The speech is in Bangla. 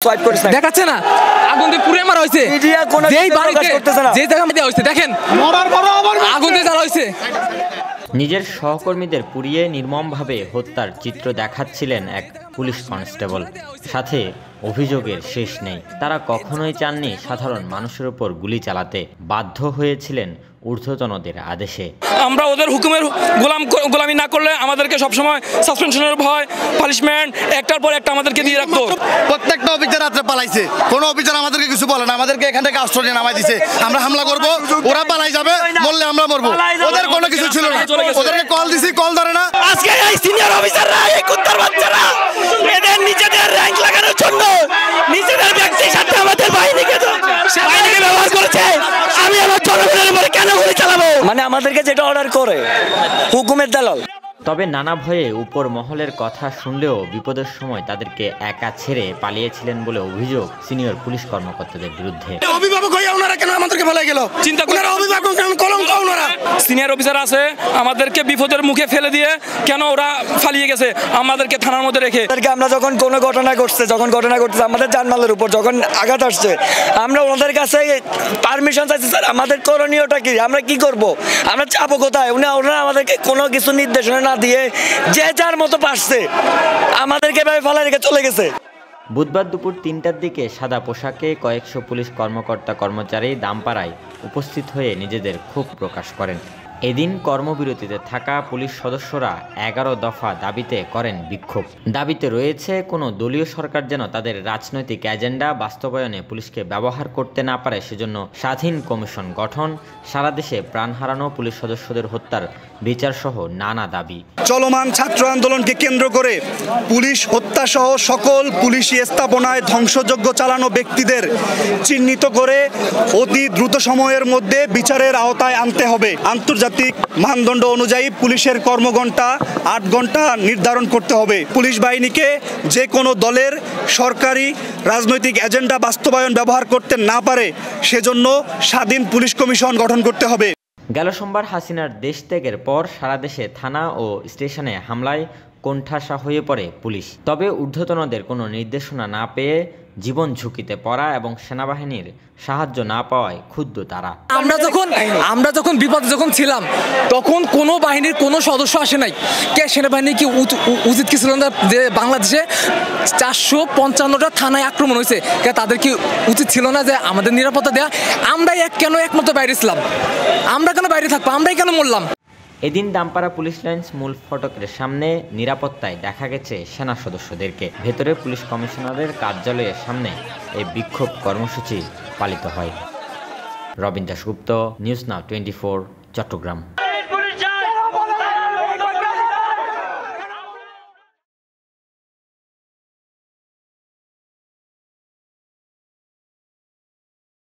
সোয়াইপ করিস না, দেখাচ্ছে না আগুন দিয়ে পুড়ে মারা হয়েছে, মিডিয়া কোনো যেই বাড়িতে করতেছে না, যে জায়গা মধ্যে হয়েছে দেখেন আগুন দিয়ে জ্বালা হয়েছে। নিজের সহকর্মীদের পুড়িয়ে নির্মমভাবে হত্যার চিত্র দেখাচ্ছিলেন এক পুলিশ কনস্টেবল। সাথে অভিযোগের শেষ নেই, তারা কখনোই চাননি সাধারণ মানুষের উপর গুলি চালাতে, বাধ্য হয়েছিলেন ঊর্ধ্বতনদের আদেশে। আমরা ওদের হুকুমের গোলামি না করলে আমাদেরকে সবসময় সাসপেনশনের ভয়, পানিশমেন্ট একটার পর একটা আমাদেরকে দিয়ে রাখতো। প্রত্যেকটা অফিসার রাত্রে পালাইছে, কোনো অফিসার আমাদেরকে কিছু বলে না, আমাদেরকে এখান থেকে আশ্রয় নামাই দিছে, আমরা হামলা করব, ওরা পালাই যাবে, মরলে আমরা মরবো, ওদের কোনো কিছু ছিল না। ওদেরকে কল দিছি, কল ধরে না। আজকে এই সিনিয়র অফিসাররা, এই কুত্তার বাচ্চারা এদের নিজেদের র‍্যাঙ্ক লাগানোর জন্য নিজেদের ব্যক্তির সাথে আমাদের বাহিনীকে ব্যবহার করেছে। আমি আমার জনগণের উপরে কেন গুলি চালাবো? মানে আমাদেরকে যেটা অর্ডার করে হুকুমের দালাল। তবে নানা ভয়ে উপর মহলের কথা শুনলেও বিপদের সময় তাদেরকে একা ছেড়ে পালিয়েছিলেন বলে অভিযোগ সিনিয়র পুলিশ কর্মকর্তাদের বিরুদ্ধে। অভিভাবক হয়ে ওনারা কেন আমাদেরকে ফেলে গেল? চিন্তা করে অভিভাবক কলঙ্ক ওনারা। সিনিয়র অফিসার আছে, আমাদেরকে বিপদের মুখে ফেলে দিয়ে কেন ওরা পালিয়ে গেছে আমাদেরকে থানার মধ্যে রেখে। আমরা যখন কোনো ঘটনা ঘটছে আমাদের জানমালের উপর যখন আঘাত আসছে, আমরা ওনাদের কাছে পারমিশন চাইছি, স্যার আমাদের করণীয়টা কি, আমরা কি করব, আমরা যাবো কোথায়? ওনারা আমাদেরকে কোনো কিছু নির্দেশনা না দিয়ে যে যার মতো পারছে আমাদেরকে ফেলে রেখে চলে গেছে। বুধবার দুপুর ৩টার দিকে সাদা পোশাকে কয়েকশো পুলিশ কর্মকর্তা কর্মচারী দামপাড়ায় উপস্থিত হয়ে নিজেদের ক্ষোভ প্রকাশ করেন। এদিন কর্মবিরতিতে থাকা পুলিশ সদস্যরা ১১ দফা দাবিতে করেন বিক্ষোভ। দাবিতে রয়েছে কোনো দলীয় সরকার যেন তাদের রাজনৈতিক এজেন্ডা বাস্তবায়নে পুলিশকে ব্যবহার করতে না পারে, সেজন্য স্বাধীন কমিশন গঠন, সারা দেশে প্রাণ হারানো পুলিশ সদস্যদের হত্যার বিচারসহ নানা দাবি। চলমান ছাত্র আন্দোলনকে কেন্দ্র করে পুলিশ হত্যাসহ সকল পুলিশি স্থাপনায় ধ্বংসযজ্ঞ চালানো ব্যক্তিদের চিহ্নিত করে অতি দ্রুত সময়ের মধ্যে বিচারের আওতায় আনতে হবে। আন্তর্জাতিক মানদণ্ড অনুযায়ী পুলিশের কর্মঘণ্টা ৮ ঘন্টা নির্ধারণ করতে হবে। পুলিশ বাহিনীকে যে কোনো দলের সরকারি রাজনৈতিক এজেন্ডা বাস্তবায়ন ব্যবহার করতে না পারে, সেজন্য স্বাধীন পুলিশ কমিশন গঠন করতে হবে। গেল সোমবার হাসিনার দেশ ত্যাগের পর সারা দেশে থানা ও স্টেশনে হামলায় কোণঠাসা হয়ে পড়ে পুলিশ। তবে ঊর্ধ্বতনদের কোনো নির্দেশনা না পেয়ে জীবন ঝুঁকিতে পড়া এবং সেনাবাহিনীর সাহায্য না পাওয়ায় ক্ষুব্ধ তারা। আমরা যখন বিপদে যখন ছিলাম তখন কোনো বাহিনীর কোনো সদস্য আসে নাই। কে সেনাবাহিনী কি উচিত কি ছিল না যে বাংলাদেশে ৪৫৫টা থানায় আক্রমণ হয়েছে, কে তাদের কি উচিত ছিল না যে আমাদের নিরাপত্তা দেয়া? আমরাই কেন একমাত্র বাইরে ছিলাম? আমরা কেন বাইরে থাকবো? আমরাই কেন মরলাম? এদিন দামপাড়া পুলিশ লাইন্স মূল ফটকের সামনে নিরাপত্তায় দেখা গেছে সেনা সদস্যদেরকে। ভেতরে পুলিশ কমিশনারের কার্যালয়ের সামনে এই বিক্ষোভ কর্মসূচি পালিত হয়। Robin Dasgupta, news now 24, Chittagong.